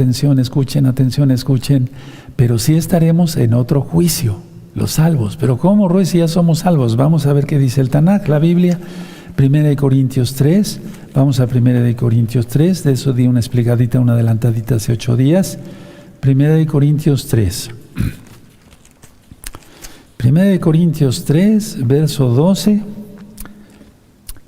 pero sí estaremos en otro juicio, los salvos. Pero ¿cómo, Roy, si ya somos salvos? Vamos a ver qué dice el Tanaj, la Biblia, 1 Corintios 3, vamos a 1 Corintios 3, de eso di una explicadita, una adelantadita hace 8 días, 1 Corintios 3. 1 Corintios 3, verso 12,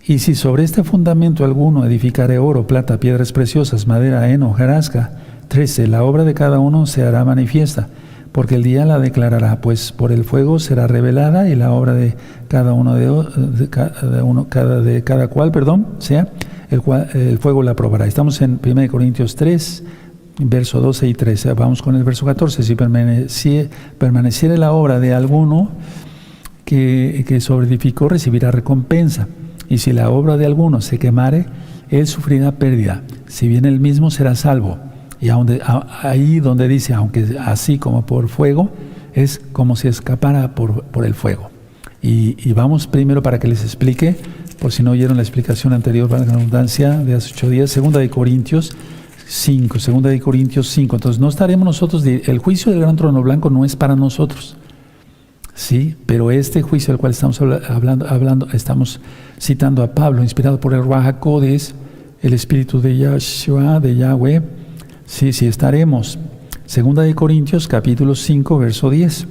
y si sobre este fundamento alguno edificare oro, plata, piedras preciosas, madera, heno, hojarasca, 13, la obra de cada uno se hará manifiesta, porque el día la declarará, pues por el fuego será revelada, y la obra de cada uno de cada cual, sea, el fuego la probará. Estamos en 1 Corintios 3, verso 12 y 13. Vamos con el verso 14. Si permaneciere la obra de alguno que sobreedificó, recibirá recompensa. Y si la obra de alguno se quemare, él sufrirá pérdida, si bien él mismo será salvo. Y ahí donde dice, aunque así como por fuego, es como si escapara por el fuego. Y vamos primero para que les explique, por si no oyeron la explicación anterior, para la redundancia de hace 8 días, 2 Corintios 5. Entonces no estaremos nosotros, el juicio del gran trono blanco no es para nosotros. Sí, pero este juicio del cual estamos hablando, estamos citando a Pablo, inspirado por el Ruach HaKodesh, el Espíritu de Yahshua, de Yahweh, sí estaremos. 2 Corintios capítulo 5, verso 10.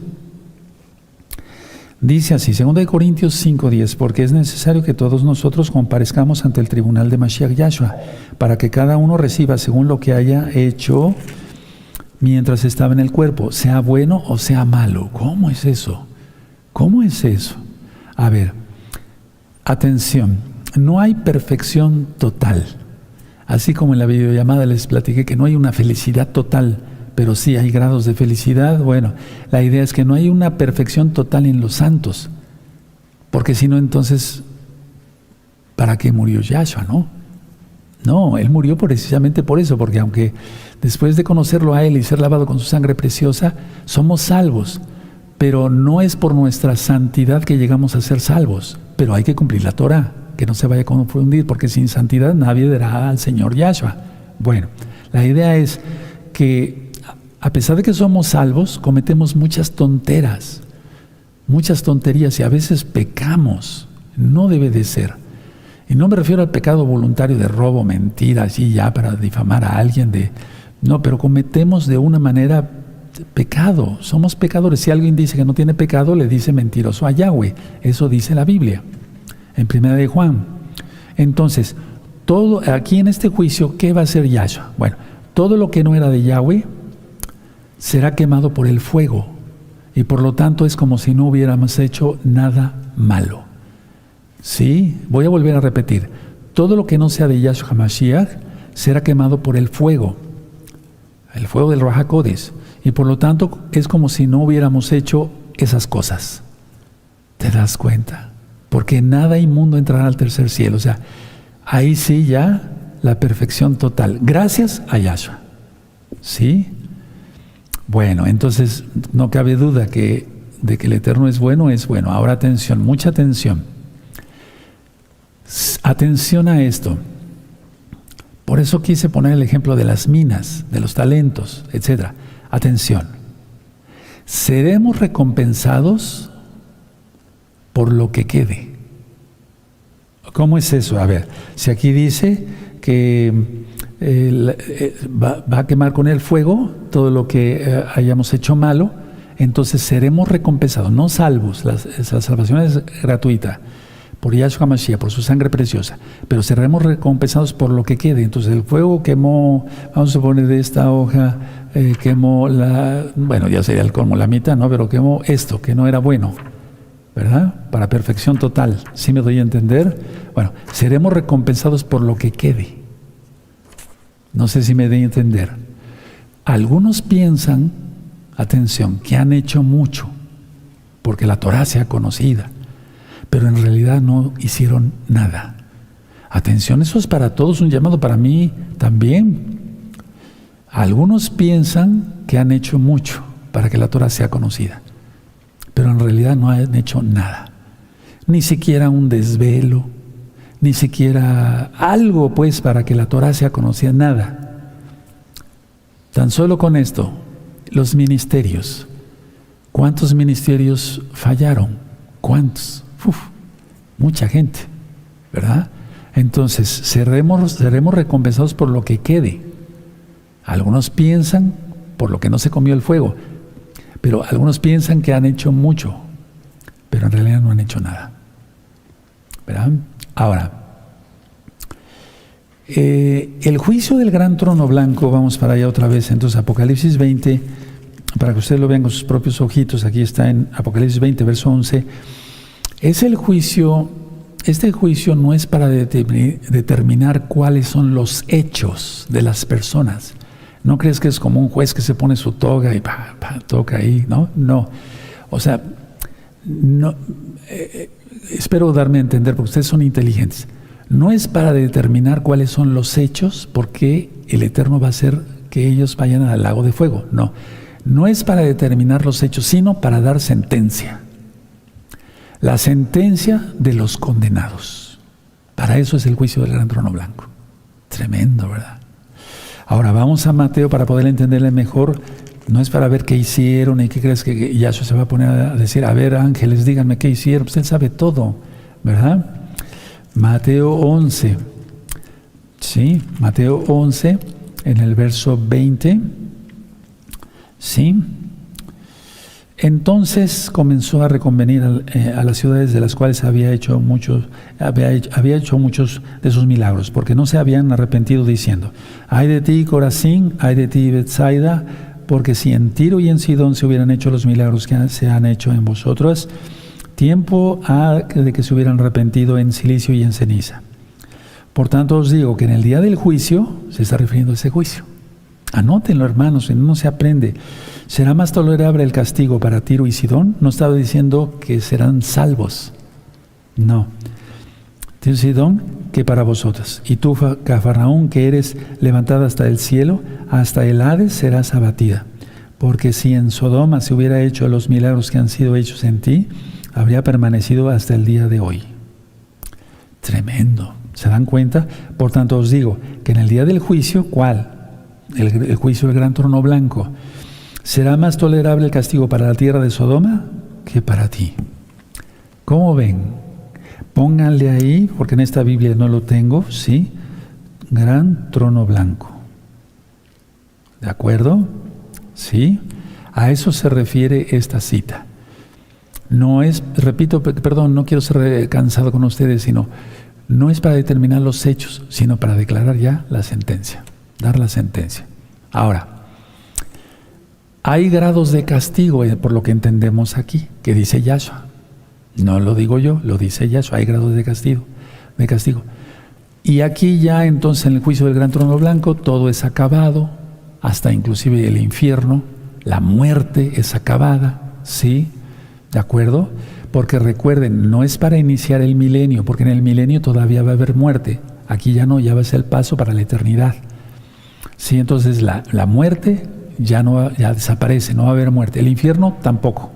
Dice así, 2 Corintios 5, 10, porque es necesario que todos nosotros comparezcamos ante el tribunal de Mashiach Yahshua, para que cada uno reciba según lo que haya hecho mientras estaba en el cuerpo, sea bueno o sea malo. ¿Cómo es eso? ¿Cómo es eso? A ver, atención, no hay perfección total. Así como en la videollamada les platiqué que no hay una felicidad total, pero sí hay grados de felicidad. Bueno, la idea es que no hay una perfección total en los santos, porque si no, entonces, ¿para qué murió Yahshua, no? No, Él murió precisamente por eso, porque aunque después de conocerlo a Él y ser lavado con su sangre preciosa, somos salvos. Pero no es por nuestra santidad que llegamos a ser salvos, pero hay que cumplir la Torah, que no se vaya a confundir, porque sin santidad nadie verá al Señor Yahshua. Bueno, la idea es que a pesar de que somos salvos, cometemos muchas tonterías, y a veces pecamos. No debe de ser. Y no me refiero al pecado voluntario de robo, mentira, así ya para difamar a alguien, no, pero cometemos de una manera pecado, somos pecadores. Si alguien dice que no tiene pecado, le dice mentiroso a Yahweh. Eso dice la Biblia, en 1 de Juan. Entonces, todo aquí en este juicio, ¿qué va a hacer Yahshua? Bueno, todo lo que no era de Yahweh será quemado por el fuego, y por lo tanto es como si no hubiéramos hecho nada malo. Sí, voy a volver a repetir. Todo lo que no sea de Yahshua HaMashiach será quemado por el fuego del Ruach HaKodesh, y por lo tanto es como si no hubiéramos hecho esas cosas. ¿Te das cuenta? Porque nada inmundo entrará al tercer cielo. O sea, ahí sí ya la perfección total, gracias a Yahshua. ¿Sí? Bueno, entonces no cabe duda de que el Eterno es bueno, es bueno. Ahora atención, mucha atención. Atención a esto. Por eso quise poner el ejemplo de las minas, de los talentos, etc. Atención. Seremos recompensados por lo que quede. ¿Cómo es eso? A ver, si aquí dice que va a quemar con el fuego todo lo que hayamos hecho malo, entonces seremos recompensados, no salvos. La salvación es gratuita por Yahshua HaMashiach, por su sangre preciosa, pero seremos recompensados por lo que quede. Entonces el fuego quemó, vamos a suponer de esta hoja, quemó bueno, ya sería el colmo, la mitad, ¿no? Pero quemó esto, que no era bueno, ¿verdad? Para perfección total. ¿Sí me doy a entender? Bueno, seremos recompensados por lo que quede. No sé si me doy a entender. Algunos piensan, atención, que han hecho mucho, porque la Torah sea conocida, pero en realidad no hicieron nada. Atención, eso es para todos un llamado, para mí también. Algunos piensan que han hecho mucho para que la Torah sea conocida, pero en realidad no han hecho nada. Ni siquiera un desvelo, ni siquiera algo pues para que la Torah sea conocida, nada. Tan solo con esto, los ministerios. ¿Cuántos ministerios fallaron? ¿Cuántos? Mucha gente, ¿verdad? Entonces, seremos recompensados por lo que quede. Algunos piensan por lo que no se comió el fuego, pero algunos piensan que han hecho mucho, pero en realidad no han hecho nada, ¿verdad? Ahora, el juicio del gran trono blanco, vamos para allá otra vez. Entonces, Apocalipsis 20, para que ustedes lo vean con sus propios ojitos, aquí está en Apocalipsis 20, verso 11. Es el juicio. Este juicio no es para determinar cuáles son los hechos de las personas. No crees que es como un juez que se pone su toga y toca ahí, ¿no? No. O sea, no, espero darme a entender porque ustedes son inteligentes. No es para determinar cuáles son los hechos, porque el Eterno va a hacer que ellos vayan al lago de fuego. No. No es para determinar los hechos, sino para dar sentencia. La sentencia de los condenados. Para eso es el juicio del gran trono blanco. Tremendo, ¿verdad? Ahora vamos a Mateo para poder entenderle mejor. No es para ver qué hicieron y qué crees que Yahshua se va a poner a decir, a ver, ángeles, díganme qué hicieron. Pues él sabe todo, ¿verdad? Mateo 11. Sí, Mateo 11, en el verso 20. Sí. Entonces comenzó a reconvenir a las ciudades de las cuales había hecho muchos de sus milagros, porque no se habían arrepentido, diciendo: ay de ti, Corazín, ay de ti, Betsaida, porque si en Tiro y en Sidón se hubieran hecho los milagros que se han hecho en vosotros, tiempo ha de que se hubieran arrepentido en silicio y en ceniza. Por tanto os digo que en el día del juicio, se está refiriendo a ese juicio. Anótenlo, hermanos, si no se aprende. ¿Será más tolerable el castigo para Tiro y Sidón? No estaba diciendo que serán salvos. No. Tiro y Sidón, que para vosotros. Y tú, Cafarnaúm, que eres levantada hasta el cielo, hasta el Hades serás abatida. Porque si en Sodoma se hubiera hecho los milagros que han sido hechos en ti, habría permanecido hasta el día de hoy. Tremendo. ¿Se dan cuenta? Por tanto os digo que en el día del juicio, ¿cuál? El juicio del gran trono blanco. ¿Será más tolerable el castigo para la tierra de Sodoma que para ti? ¿Cómo ven? Pónganle ahí, porque en esta Biblia no lo tengo, ¿sí? Gran trono blanco. ¿De acuerdo? ¿Sí? A eso se refiere esta cita. No es, repito, perdón, no quiero ser cansado con ustedes, sino no es para determinar los hechos, sino para declarar ya la sentencia, dar la sentencia. Ahora, hay grados de castigo, por lo que entendemos aquí, que dice Yahshua. No lo digo yo, lo dice Yahshua, hay grados de castigo. Y aquí ya entonces en el juicio del gran trono blanco todo es acabado, hasta inclusive el infierno, la muerte es acabada, ¿sí? ¿De acuerdo? Porque recuerden, no es para iniciar el milenio, porque en el milenio todavía va a haber muerte. Aquí ya no, ya va a ser el paso para la eternidad. Sí, entonces la muerte ya desaparece, no va a haber muerte. El infierno tampoco,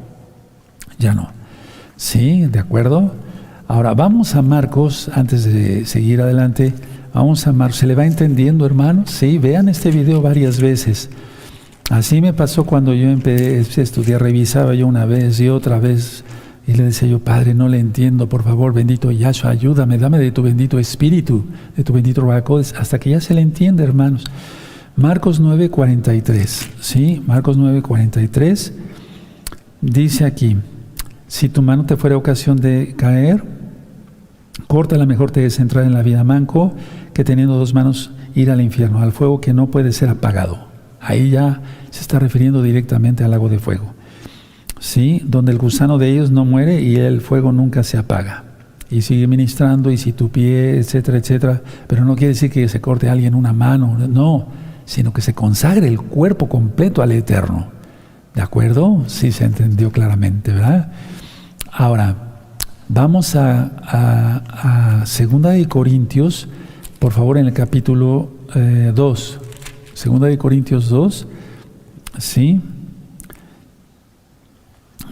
ya no. Sí, ¿de acuerdo? Ahora vamos a Marcos, antes de seguir adelante, vamos a Marcos. ¿Se le va entendiendo, hermanos? Sí, vean este video varias veces. Así me pasó cuando yo empecé a estudiar, revisaba yo una vez y otra vez, y le decía yo, Padre, no le entiendo, por favor, bendito Yahshua, ayúdame, dame de tu bendito Espíritu, de tu bendito Ruach HaKodesh, hasta que ya se le entiende, hermanos. Marcos 9:43, ¿sí? Marcos 9:43, dice aquí, si tu mano te fuera ocasión de caer, córtala, mejor te es entrar en la vida manco, que teniendo dos manos ir al infierno, al fuego que no puede ser apagado. Ahí ya se está refiriendo directamente al lago de fuego, ¿sí? Donde el gusano de ellos no muere y el fuego nunca se apaga. Y sigue ministrando, y si tu pie, etcétera, etcétera. Pero no quiere decir que se corte a alguien una mano, no, sino que se consagre el cuerpo completo al Eterno. ¿De acuerdo? Sí se entendió claramente, ¿verdad? Ahora, vamos a 2 de Corintios, por favor, en el capítulo 2. 2 de Corintios 2, ¿sí?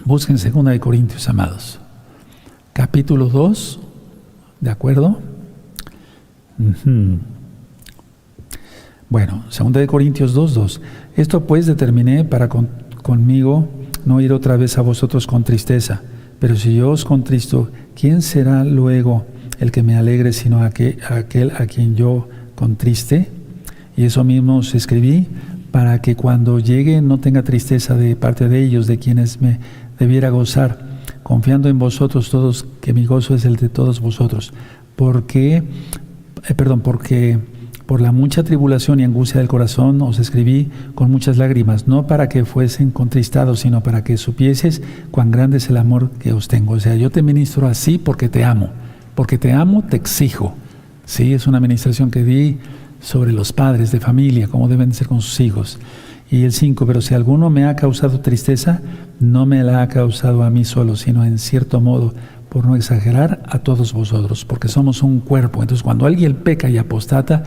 Busquen 2 de Corintios, amados. Capítulo 2, ¿de acuerdo? Bueno, 2 de Corintios 2:2. Esto pues determiné para conmigo no ir otra vez a vosotros con tristeza. Pero si yo os contristo, ¿quién será luego el que me alegre sino aquel a quien yo contriste? Y eso mismo os escribí, para que cuando llegue no tenga tristeza de parte de ellos, de quienes me debiera gozar, confiando en vosotros todos, que mi gozo es el de todos vosotros. Porque por la mucha tribulación y angustia del corazón os escribí con muchas lágrimas, no para que fuesen contristados, sino para que supieses cuán grande es el amor que os tengo. O sea, yo te ministro así porque te amo, te exijo. Sí, es una administración que di sobre los padres de familia, cómo deben ser con sus hijos. Y el 5, pero si alguno me ha causado tristeza, no me la ha causado a mí solo, sino en cierto modo, por no exagerar, a todos vosotros, porque somos un cuerpo. Entonces, cuando alguien peca y apostata,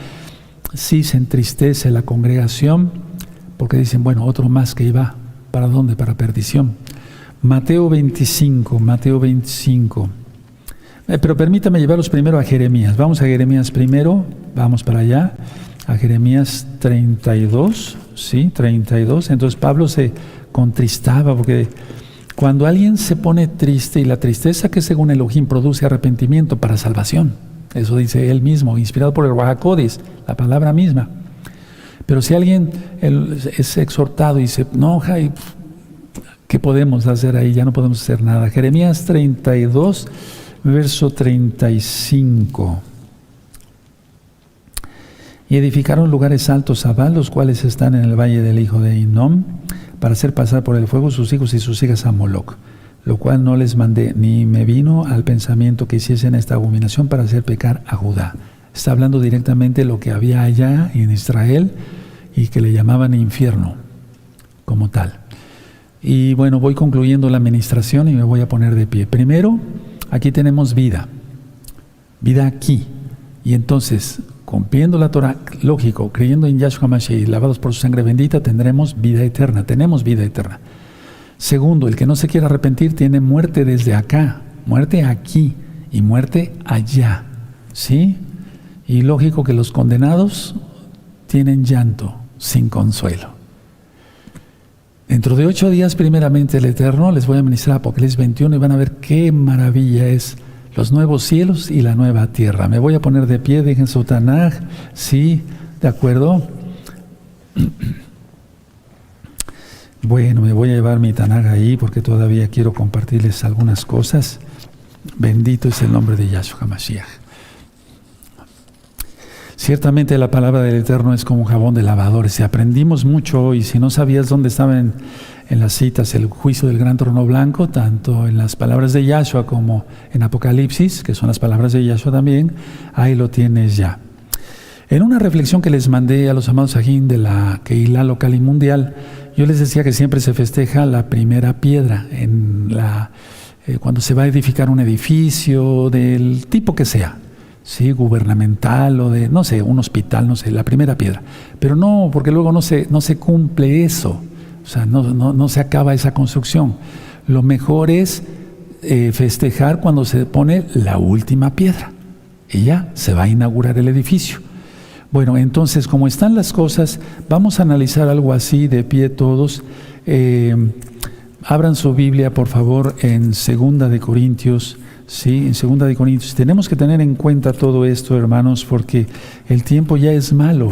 sí se entristece la congregación, porque dicen, bueno, otro más que iba, ¿para dónde? Para perdición. Mateo 25. Pero permítame llevarlos primero a Jeremías. Vamos a Jeremías primero, vamos para allá, a Jeremías 32, ¿sí? 32. Entonces Pablo se contristaba, porque cuando alguien se pone triste, y la tristeza que según Elohim produce arrepentimiento para salvación, eso dice él mismo, inspirado por el Ruach HaKodesh, la palabra misma. Pero si alguien es exhortado y se enoja, ¿qué podemos hacer ahí? Ya no podemos hacer nada. Jeremías 32, verso 35. Y edificaron lugares altos a Baal, los cuales están en el valle del hijo de Hinnom, para hacer pasar por el fuego sus hijos y sus hijas a Moloc, lo cual no les mandé, ni me vino al pensamiento que hiciesen esta abominación para hacer pecar a Judá. Está hablando directamente de lo que había allá en Israel y que le llamaban infierno como tal. Y bueno, voy concluyendo la administración y me voy a poner de pie. Primero, aquí tenemos vida aquí. Y entonces, cumpliendo la Torah, lógico, creyendo en Yahshua Mashiach, lavados por su sangre bendita, tendremos vida eterna, tenemos vida eterna. Segundo, el que no se quiera arrepentir tiene muerte desde acá, muerte aquí y muerte allá, ¿sí? Y lógico que los condenados tienen llanto sin consuelo. Dentro de 8 días, primeramente el Eterno, les voy a ministrar Apocalipsis 21 y van a ver qué maravilla es los nuevos cielos y la nueva tierra. Me voy a poner de pie, dejen su Tanaj, sí, ¿de acuerdo? Bueno, me voy a llevar mi Tanaj ahí porque todavía quiero compartirles algunas cosas. Bendito es el nombre de Yahshua HaMashiach. Ciertamente la palabra del Eterno es como un jabón de lavadores. Si aprendimos mucho hoy, si no sabías dónde estaban en las citas el juicio del gran trono blanco, tanto en las palabras de Yahshua como en Apocalipsis, que son las palabras de Yahshua también, ahí lo tienes ya. En una reflexión que les mandé a los amados Sajín de la Keilah local y mundial, yo les decía que siempre se festeja la primera piedra cuando se va a edificar un edificio del tipo que sea, ¿sí? Gubernamental o de, no sé, un hospital, no sé, la primera piedra. Pero no, porque luego no se cumple eso, o sea, no se acaba esa construcción. Lo mejor es festejar cuando se pone la última piedra y ya se va a inaugurar el edificio. Bueno, entonces, como están las cosas, vamos a analizar algo así de pie todos. Abran su Biblia, por favor, en 2 de Corintios. Sí, en 2 de Corintios. Tenemos que tener en cuenta todo esto, hermanos, porque el tiempo ya es malo,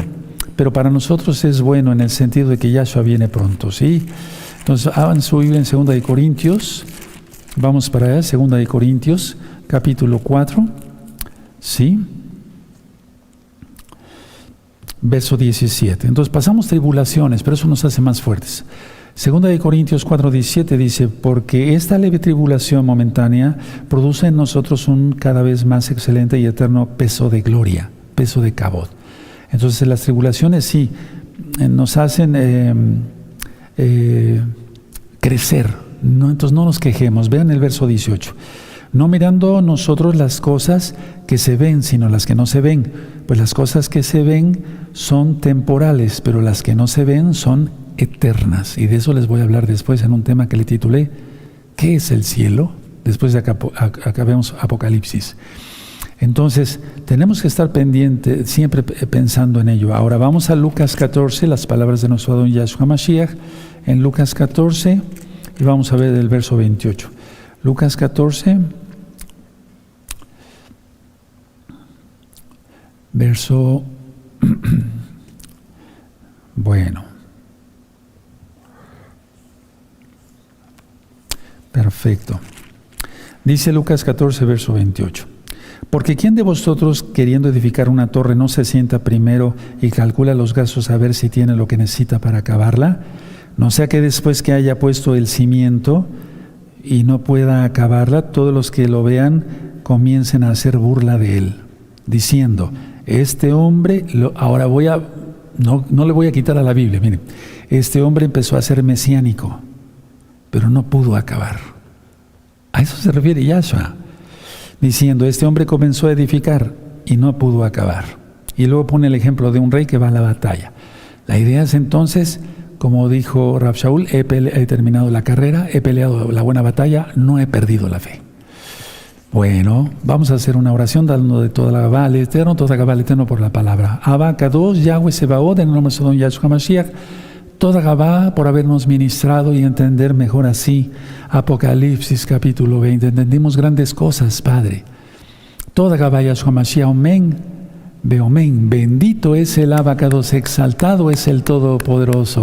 pero para nosotros es bueno en el sentido de que Yahshua viene pronto, ¿sí? Entonces, abran su Biblia en 2 de Corintios. Vamos para allá, 2 de Corintios, capítulo 4. ¿Sí? Verso 17. Entonces pasamos tribulaciones, pero eso nos hace más fuertes. 2 de Corintios 4:17 dice, porque esta leve tribulación momentánea produce en nosotros un cada vez más excelente y eterno peso de gloria, peso de cabod. Entonces las tribulaciones sí nos hacen crecer, ¿no? Entonces no nos quejemos. Vean el verso 18. No mirando nosotros las cosas que se ven, sino las que no se ven. Pues las cosas que se ven son temporales, pero las que no se ven son eternas. Y de eso les voy a hablar después en un tema que le titulé ¿qué es el cielo? Después de acá vemos Apocalipsis. Entonces, tenemos que estar pendientes, siempre pensando en ello. Ahora vamos a Lucas 14, las palabras de nuestro Adón Yahshua Mashiach, en Lucas 14, y vamos a ver el verso 28. Lucas 14, verso, bueno, perfecto. Dice Lucas 14, verso 28. Porque ¿quién de vosotros, queriendo edificar una torre, no se sienta primero y calcula los gastos a ver si tiene lo que necesita para acabarla? No sea que después que haya puesto el cimiento y no pueda acabarla, todos los que lo vean comiencen a hacer burla de él, diciendo, este hombre, ahora no le voy a quitar a la Biblia, miren, este hombre empezó a ser mesiánico, pero no pudo acabar. A eso se refiere Yahshua, diciendo, este hombre comenzó a edificar y no pudo acabar. Y luego pone el ejemplo de un rey que va a la batalla. La idea es entonces, como dijo Rab Shaul, he terminado la carrera, he peleado la buena batalla, no he perdido la fe. Bueno, vamos a hacer una oración dando de toda la Gabá al Eterno, toda Gabá al Eterno por la palabra. Abba, Kadosh, Yahweh, Sebaot, en el nombre de Don Yahshua Mashiach, toda Gabá por habernos ministrado y entender mejor así Apocalipsis capítulo 20. Entendimos grandes cosas, Padre. Toda Gabá Yahshua Mashiach, amén. Beomén, bendito es el Abacados, exaltado es el Todopoderoso.